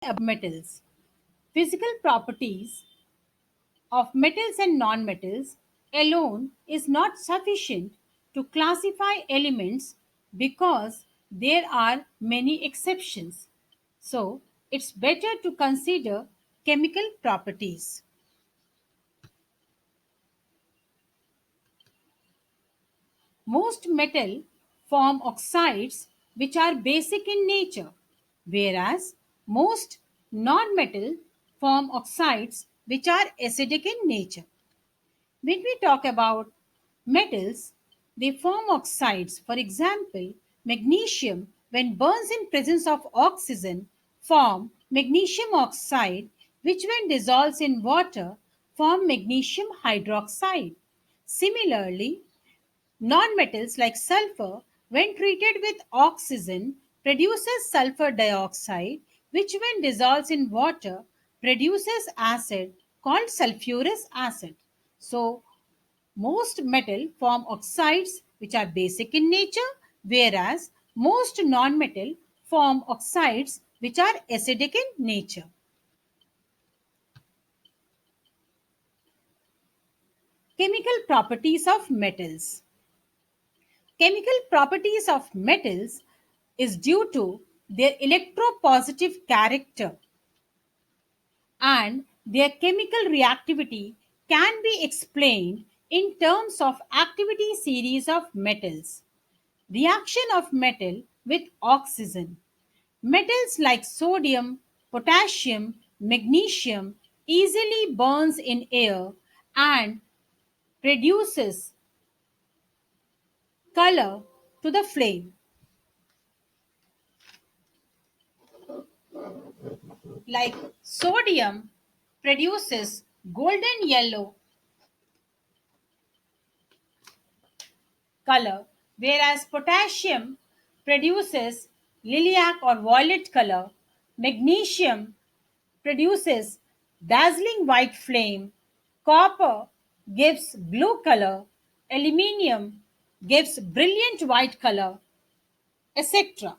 about metals. Physical properties of metals and nonmetals alone is not sufficient to classify elements because there are many exceptions. So, it's better to consider chemical properties. Most metal form oxides which are basic in nature, whereas most non-metal form oxides which are acidic in nature. When we talk about metals, they form oxides. For example, magnesium, when burns in presence of oxygen, form magnesium oxide, which when dissolves in water, form magnesium hydroxide. Similarly, nonmetals like sulfur, when treated with oxygen, produces sulfur dioxide, which when dissolves in water, produces acid called sulfurous acid. So, most metal form oxides which are basic in nature, whereas most non-metal form oxides which are acidic in nature. Chemical properties of metals. Chemical properties of metals is due to their electropositive character, and their chemical reactivity can be explained in terms of activity series of metals. Reaction of metal with oxygen. Metals like sodium, potassium, magnesium easily burns in air and produces color to the flame. Like sodium produces golden yellow color, whereas potassium produces lilac or violet color, magnesium produces dazzling white flame, copper gives blue color, aluminium gives brilliant white color, etc.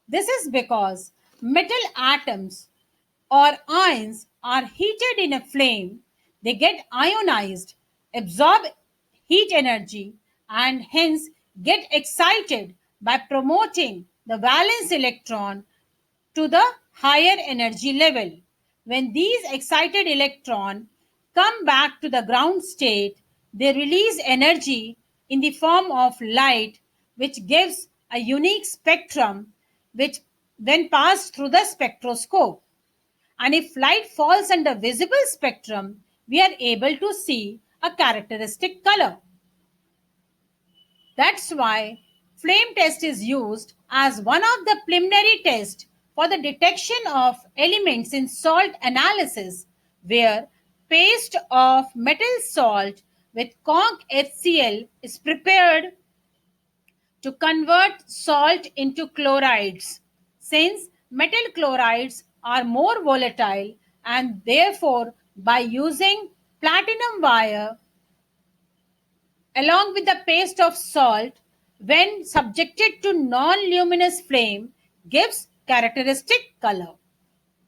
This is because metal atoms or ions are heated in a flame, they get ionized, absorb heat energy, and hence get excited by promoting the valence electron to the higher energy level. When these excited electrons come back to the ground state, they release energy in the form of light, which gives a unique spectrum which when passed through the spectroscope. And if light falls under visible spectrum, we are able to see a characteristic color. That's why flame test is used as one of the preliminary tests for the detection of elements in salt analysis, where paste of metal salt with conch HCl is prepared to convert salt into chlorides, since metal chlorides are more volatile, and therefore by using platinum wire along with the paste of salt when subjected to non-luminous flame gives characteristic color.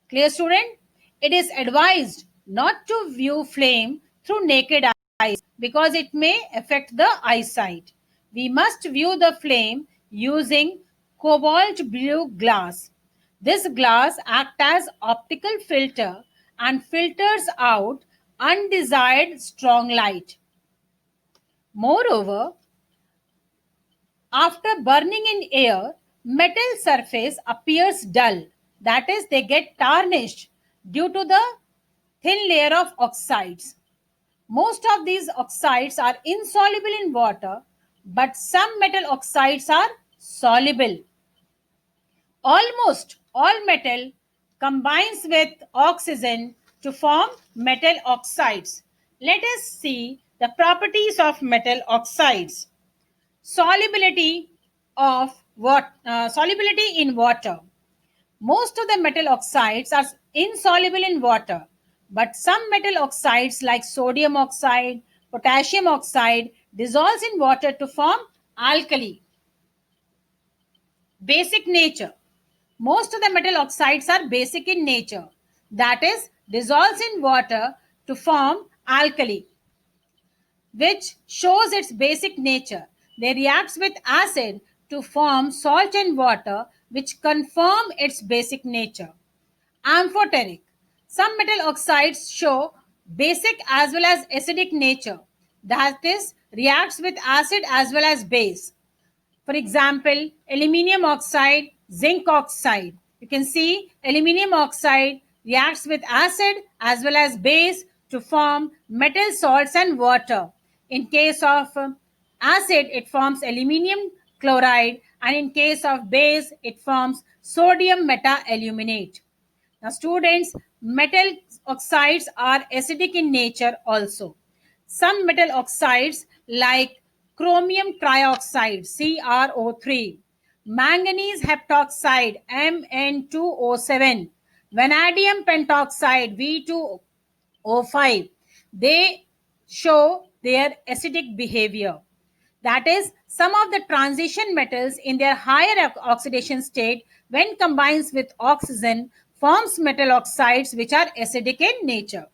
Clear, student? It is advised not to view flame through naked eyes because it may affect the eyesight. We must view the flame using cobalt blue glass. This glass acts as optical filter and filters out undesired strong light. Moreover, after burning in air, metal surface appears dull. That is, they get tarnished due to the thin layer of oxides. Most of these oxides are insoluble in water, but some metal oxides are soluble. Almost all metal combines with oxygen to form metal oxides. Let us see the properties of metal oxides. Solubility of what solubility in water. Most of the metal oxides are insoluble in water, but some metal oxides like sodium oxide, potassium oxide dissolves in water to form alkali. Basic nature. Most of the metal oxides are basic in nature, that is, dissolves in water to form alkali, which shows its basic nature. They react with acid to form salt and water, which confirm its basic nature. Amphoteric. Some metal oxides show basic as well as acidic nature, that is, reacts with acid as well as base. For example, aluminium oxide, zinc oxide. You can see aluminium oxide reacts with acid as well as base to form metal salts and water. In case of acid, it forms aluminium chloride, and in case of base, it forms sodium meta-aluminate. Now, students, metal oxides are acidic in nature also. Some metal oxides like chromium trioxide CrO3, manganese heptoxide Mn2O7, vanadium pentoxide V2O5, they show their acidic behavior. That is, some of the transition metals in their higher oxidation state, when combined with oxygen, forms metal oxides which are acidic in nature.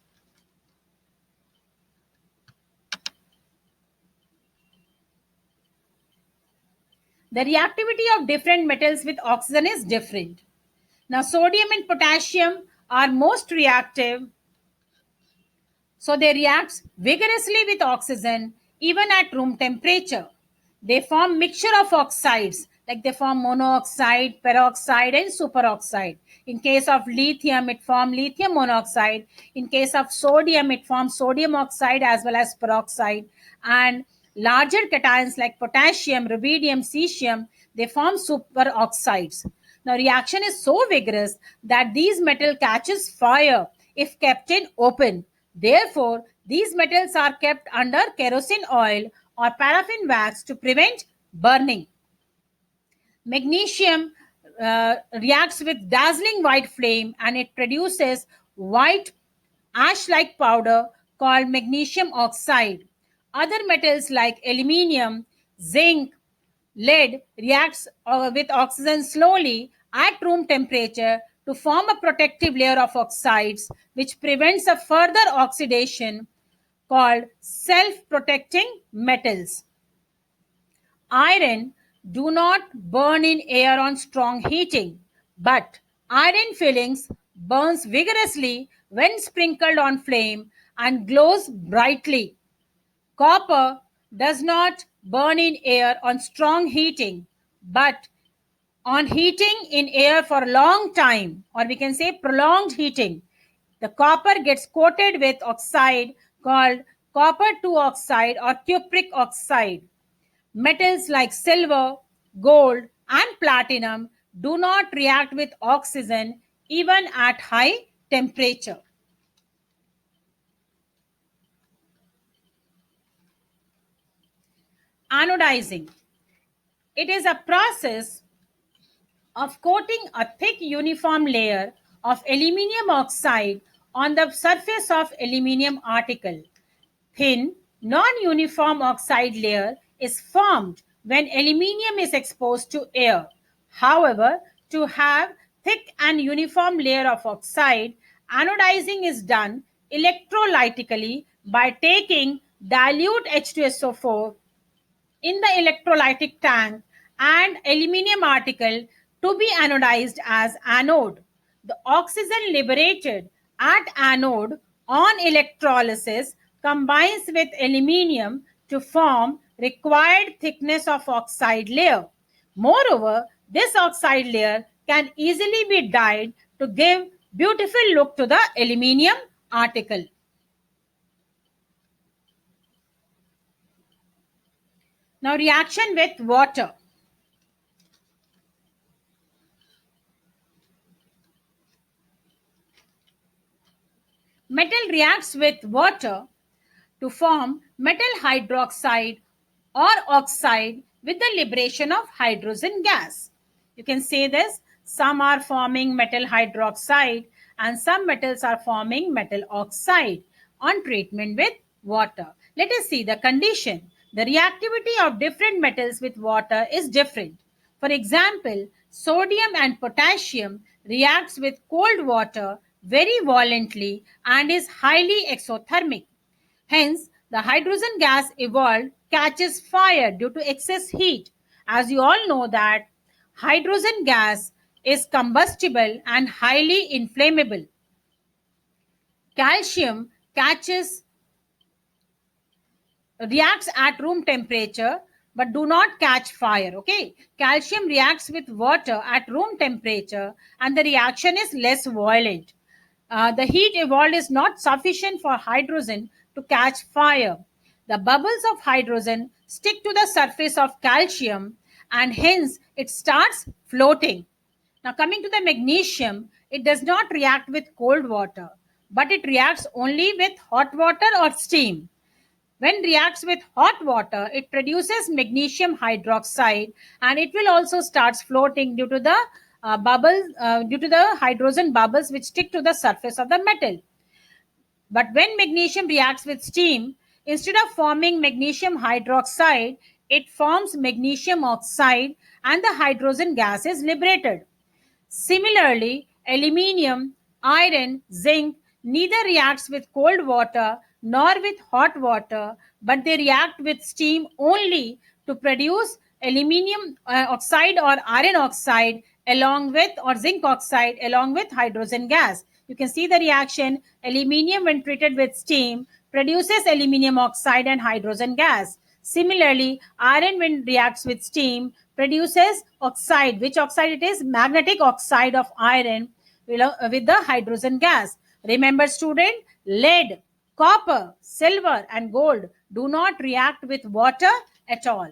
The reactivity of different metals with oxygen is different. Now, sodium and potassium are most reactive, so they react vigorously with oxygen even at room temperature. They form mixture of oxides, like they form monoxide, peroxide, and superoxide. In case of lithium, it forms lithium monoxide. In case of sodium, it forms sodium oxide as well as peroxide. And larger cations like potassium, rubidium, cesium, they form superoxides. Now, reaction is so vigorous that these metal catches fire if kept in open. Therefore, these metals are kept under kerosene oil or paraffin wax to prevent burning. Magnesium reacts with dazzling white flame, and it produces white ash like powder called magnesium oxide. Other metals like aluminium, zinc, lead reacts with oxygen slowly at room temperature to form a protective layer of oxides which prevents a further oxidation, called self-protecting metals. Iron do not burn in air on strong heating, but iron filings burns vigorously when sprinkled on flame and glows brightly. Copper does not burn in air on strong heating, but on heating in air for a long time, or we can say prolonged heating, the copper gets coated with oxide called copper 2 oxide or cupric oxide. Metals like silver, gold, and platinum do not react with oxygen even at high temperature. Anodizing. It is a process of coating a thick uniform layer of aluminium oxide on the surface of aluminium article. Thin, non-uniform oxide layer is formed when aluminium is exposed to air. However, to have thick and uniform layer of oxide, anodizing is done electrolytically by taking dilute H2SO4 in the electrolytic tank and aluminium article to be anodized as anode. The oxygen liberated at anode on electrolysis combines with aluminium to form required thickness of oxide layer. Moreover, this oxide layer can easily be dyed to give beautiful look to the aluminium article. Now, reaction with water. Metal reacts with water to form metal hydroxide or oxide with the liberation of hydrogen gas. You can say this, some are forming metal hydroxide and some metals are forming metal oxide on treatment with water. Let us see the condition. The reactivity of different metals with water is different. For example, Sodium and potassium reacts with cold water very violently and is highly exothermic. Hence, the hydrogen gas evolved catches fire due to excess heat. As you all know that hydrogen gas is combustible and highly inflammable. Calcium catches reacts at room temperature but do not catch fire. Okay, calcium reacts with water at room temperature and the reaction is less violent. The heat evolved is not sufficient for hydrogen to catch fire. The bubbles of hydrogen stick to the surface of calcium and hence it starts floating. Now, coming to the magnesium, it does not react with cold water, but it reacts only with hot water or steam. When reacts with hot water, it produces magnesium hydroxide and it will also starts floating due to the hydrogen bubbles which stick to the surface of the metal. But when magnesium reacts with steam, instead of forming magnesium hydroxide, it forms magnesium oxide and the hydrogen gas is liberated. Similarly, aluminium, iron, zinc neither reacts with cold water nor with hot water, but they react with steam only to produce aluminium oxide or iron oxide along with or zinc oxide along with hydrogen gas. You can see the reaction. Aluminium, when treated with steam, produces aluminium oxide and hydrogen gas. Similarly, iron, when reacts with steam, produces oxide. Which oxide it is? Magnetic oxide of iron with the hydrogen gas. Remember, student, lead, copper, silver, and gold do not react with water at all.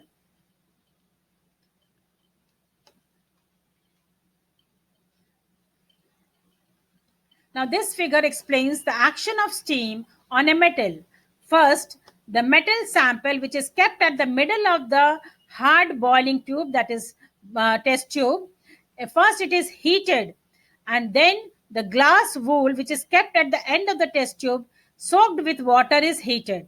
Now, this figure explains the action of steam on a metal. First, the metal sample, which is kept at the middle of the hard boiling tube, that is test tube. First, it is heated, and then the glass wool, which is kept at the end of the test tube, soaked with water, is heated.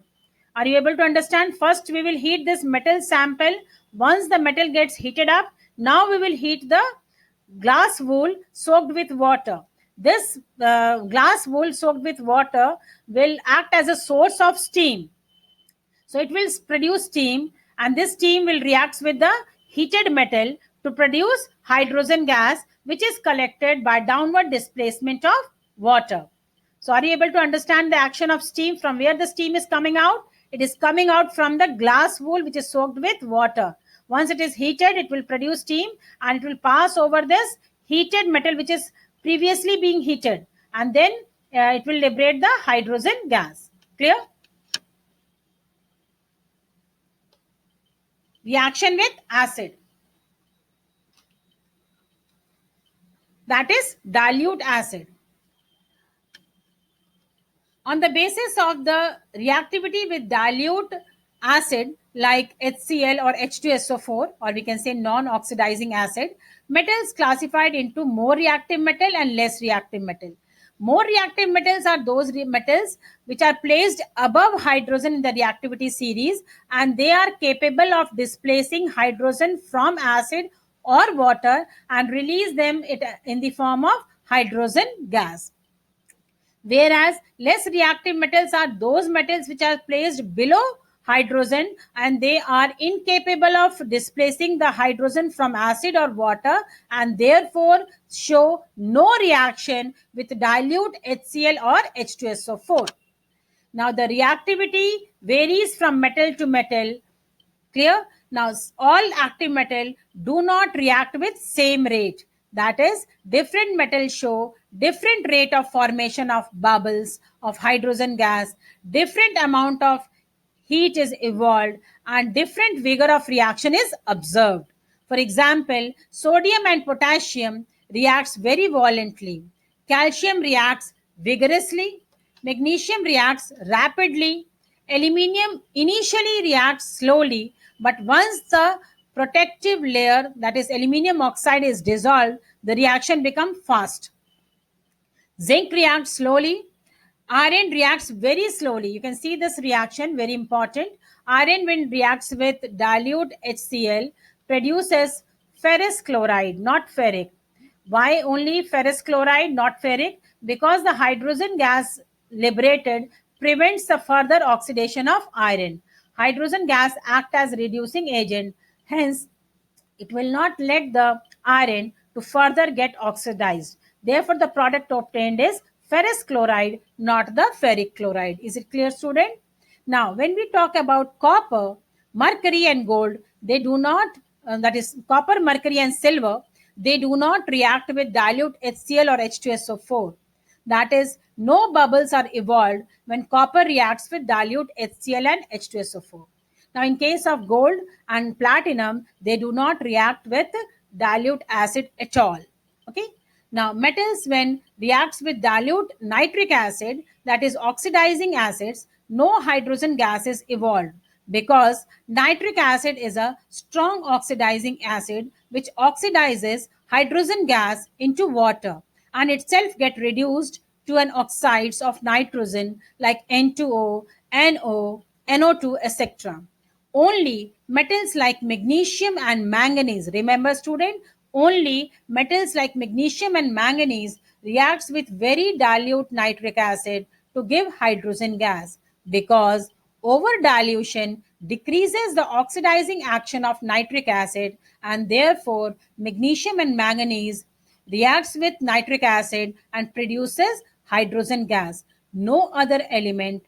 Are you able to understand? First, we will heat this metal sample. Once the metal gets heated up, now we will heat the glass wool soaked with water. This glass wool soaked with water will act as a source of steam. So it will produce steam, and this steam will react with the heated metal to produce hydrogen gas, which is collected by downward displacement of water. So are you able to understand the action of steam? From where the steam is coming out? It is coming out from the glass wool which is soaked with water. Once it is heated, it will produce steam and it will pass over this heated metal which is previously being heated, and then it will liberate the hydrogen gas. Clear? Reaction with acid, that is dilute acid. On the basis of the reactivity with dilute acid like HCl or H2SO4, or we can say non-oxidizing acid, metals classified into more reactive metal and less reactive metal. More reactive metals are those metals which are placed above hydrogen in the reactivity series, and they are capable of displacing hydrogen from acid or water and release them in the form of hydrogen gas. Whereas less reactive metals are those metals which are placed below hydrogen and they are incapable of displacing the hydrogen from acid or water and therefore show no reaction with dilute HCl or H2SO4. Now the reactivity varies from metal to metal. Clear? Now, all active metal do not react with same rate. That is, different metals show different rate of formation of bubbles of hydrogen gas, different amount of heat is evolved, and different vigor of reaction is observed. For example, sodium and potassium reacts very violently. Calcium reacts vigorously. Magnesium reacts rapidly. Aluminium initially reacts slowly, but once the protective layer, that is aluminium oxide, is dissolved, the reaction becomes fast. Zinc reacts slowly. Iron reacts very slowly. You can see this reaction, very important. Iron, when reacts with dilute HCl, produces ferrous chloride, not ferric. Why only ferrous chloride, not ferric? Because the hydrogen gas liberated prevents the further oxidation of iron. Hydrogen gas act as reducing agent, hence it will not let the iron to further get oxidized. Therefore, the product obtained is ferrous chloride, not the ferric chloride. Is it clear, student? Now, when we talk about copper, mercury, and gold, they do not, that is, copper, mercury, and silver, they do not react with dilute HCl or H2SO4. That is, no bubbles are evolved when copper reacts with dilute HCl and H2SO4. Now, in case of gold and platinum, they do not react with dilute acid at all. Okay. Now, metals when reacts with dilute nitric acid, that is oxidizing acids, no hydrogen gas is evolved because nitric acid is a strong oxidizing acid which oxidizes hydrogen gas into water and itself get reduced to an oxides of nitrogen like N2O, NO, NO2, etc. Only metals like magnesium and manganese, remember student, only metals like magnesium and manganese reacts with very dilute nitric acid to give hydrogen gas because over dilution decreases the oxidizing action of nitric acid and therefore magnesium and manganese reacts with nitric acid and produces hydrogen gas. No other element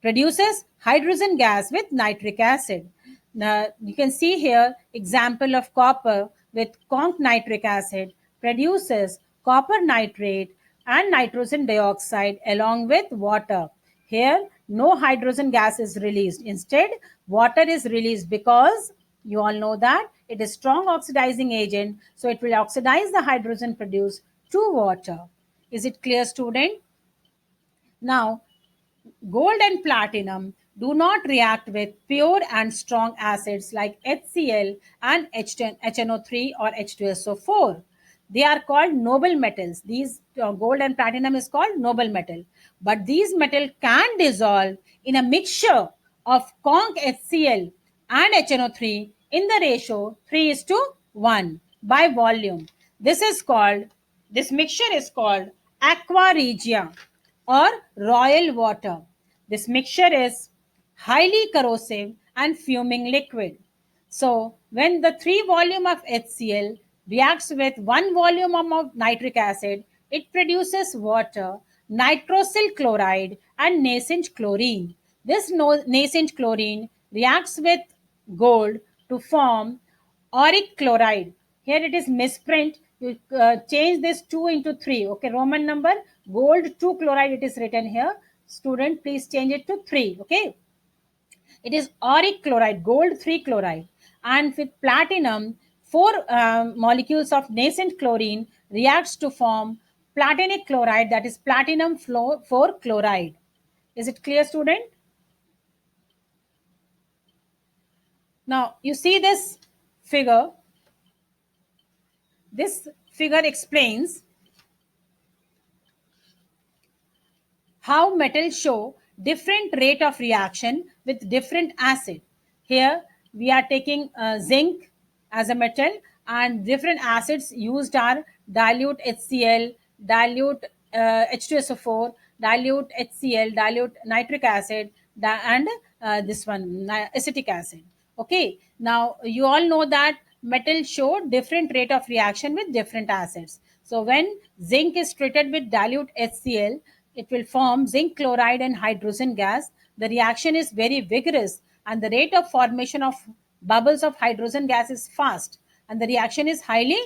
produces hydrogen gas with nitric acid. Now, you can see here example of copper with conc nitric acid produces copper nitrate and nitrogen dioxide along with water. Here, no hydrogen gas is released. Instead, water is released because you all know that it is strong oxidizing agent, so it will oxidize the hydrogen produced to water. Is it clear, student? Now, gold and platinum do not react with pure and strong acids like HCl and HNO3 or H2SO4. They are called noble metals. These gold and platinum is called noble metal. But these metal can dissolve in a mixture of conc HCl and HNO3 in the ratio 3 is to 1 by volume. This mixture is called aqua regia or royal water. This mixture is highly corrosive and fuming liquid. So, when the 3 volume of HCl reacts with 1 volume of nitric acid, it produces water, nitrosyl chloride, and nascent chlorine. This nascent chlorine reacts with gold to form auric chloride. Here it is misprint. You change this 2 into 3. Okay, Roman number, gold 2 chloride it is written here. Student, please change it to 3. Okay. It is auric chloride, gold 3 chloride. And with platinum, 4 molecules of nascent chlorine reacts to form platinic chloride, that is platinum 4 chloride. Is it clear, student? Now, you see this figure. This figure explains how metals show different rate of reaction with different acid. Here we are taking zinc as a metal and different acids used are dilute HCl, dilute H2SO4, dilute HCl, dilute nitric acid, and this one acetic acid. Okay, now you all know that metals show different rate of reaction with different acids. So when zinc is treated with dilute HCl, it will form zinc chloride and hydrogen gas. The reaction is very vigorous and the rate of formation of bubbles of hydrogen gas is fast and the reaction is highly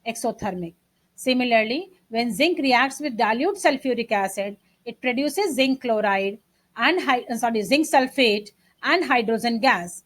exothermic. Similarly, when zinc reacts with dilute sulfuric acid, it produces zinc chloride and zinc sulfate and hydrogen gas.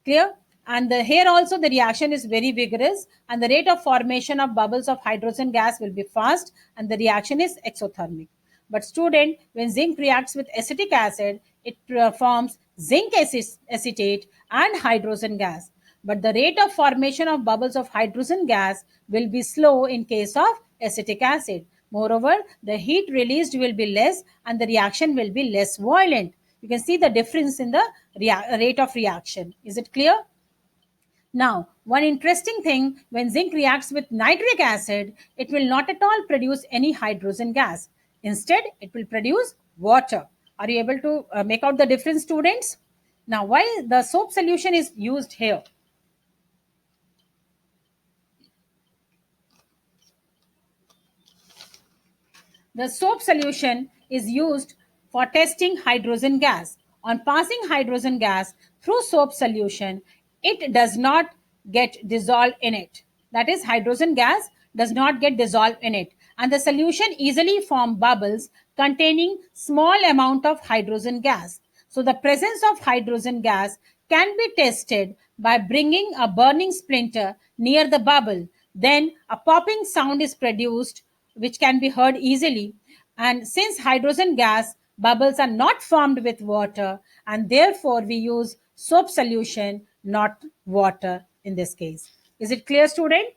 Clear? And here also the reaction is very vigorous and the rate of formation of bubbles of hydrogen gas will be fast and the reaction is exothermic. But student, when zinc reacts with acetic acid, it forms zinc acetate and hydrogen gas. But the rate of formation of bubbles of hydrogen gas will be slow in case of acetic acid. Moreover, the heat released will be less and the reaction will be less violent. You can see the difference in the rate of reaction. Is it clear? Now, one interesting thing, when zinc reacts with nitric acid, it will not at all produce any hydrogen gas. Instead, it will produce water. Are you able to make out the difference, students? Now, why the soap solution is used here? The soap solution is used for testing hydrogen gas. On passing hydrogen gas through soap solution, it does not get dissolved in it. That is, hydrogen gas does not get dissolved in it. And the solution easily form bubbles containing small amount of hydrogen gas. So the presence of hydrogen gas can be tested by bringing a burning splinter near the bubble. Then a popping sound is produced which can be heard easily. And since hydrogen gas bubbles are not formed with water, and therefore we use soap solution, not water in this case. Is it clear, student?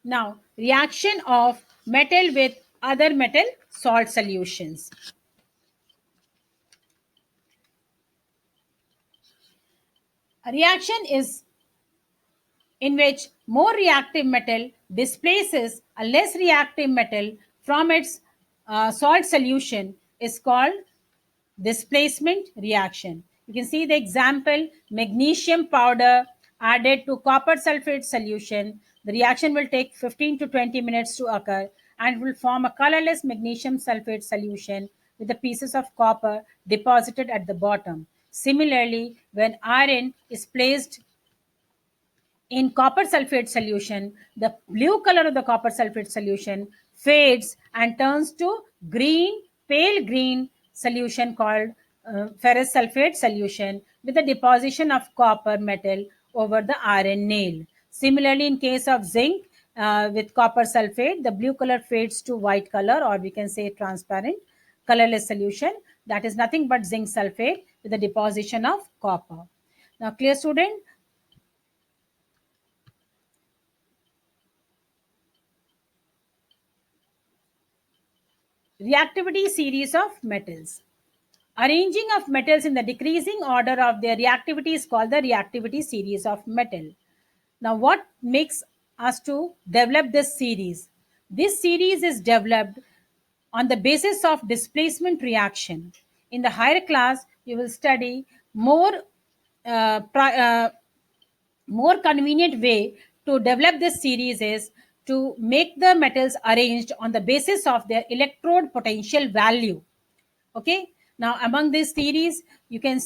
Now, reaction of metal with other metal salt solutions. A reaction is in which more reactive metal displaces a less reactive metal from its salt solution is called displacement reaction. You can see the example: magnesium powder added to copper sulfate solution. The reaction will take 15 to 20 minutes to occur and will form a colorless magnesium sulfate solution with the pieces of copper deposited at the bottom. Similarly, when iron is placed in copper sulfate solution, the blue color of the copper sulfate solution fades and turns to green, pale green solution called ferrous sulfate solution with the deposition of copper metal over the iron nail. Similarly, in case of zinc with copper sulfate, the blue color fades to white color, or we can say transparent, colorless solution. That is nothing but zinc sulfate with the deposition of copper. Now, clear, student? Reactivity series of metals. Arranging of metals in the decreasing order of their reactivity is called the reactivity series of metal. Now, what makes us to develop this series? This series is developed on the basis of displacement reaction. In the higher class, you will study more convenient way to develop this series is to make the metals arranged on the basis of their electrode potential value. Okay, now among these theories you can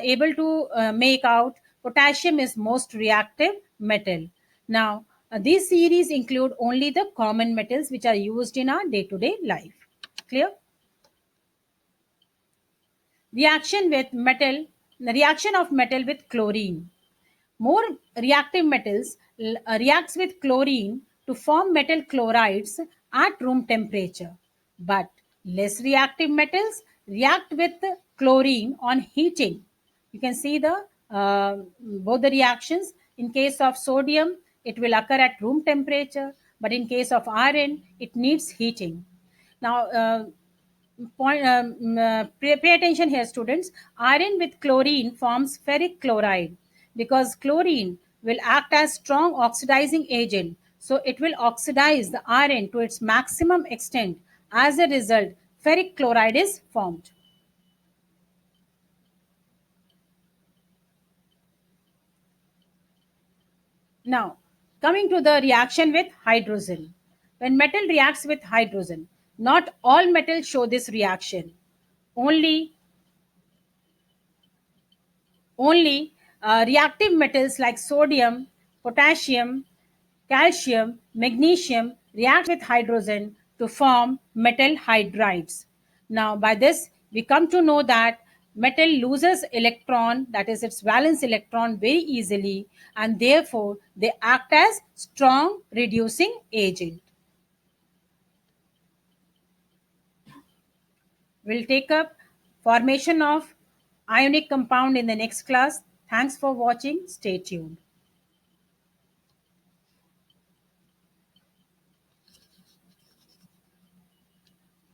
able to make out potassium is most reactive metal. Now these series include only the common metals which are used in our day to day life. Clear? Reaction with metal. The reaction of metal with chlorine. More reactive metals reacts with chlorine to form metal chlorides at room temperature, but less reactive metals react with chlorine on heating. You can see the both the reactions. In case of sodium, it will occur at room temperature, but in case of iron, it needs heating. Now, pay attention here, students. Iron with chlorine forms ferric chloride because chlorine will act as strong oxidizing agent, so it will oxidize the iron to its maximum extent. As a result, ferric chloride is formed. Now, coming to the reaction with hydrogen. When metal reacts with hydrogen, not all metals show this reaction. Only Only reactive metals like sodium, potassium, calcium, magnesium react with hydrogen to form metal hydrides. Now, by this, we come to know that metal loses electron, that is its valence electron, very easily, and therefore they act as strong reducing agent. We'll take up formation of ionic compound in the next class. Thanks for watching. Stay tuned.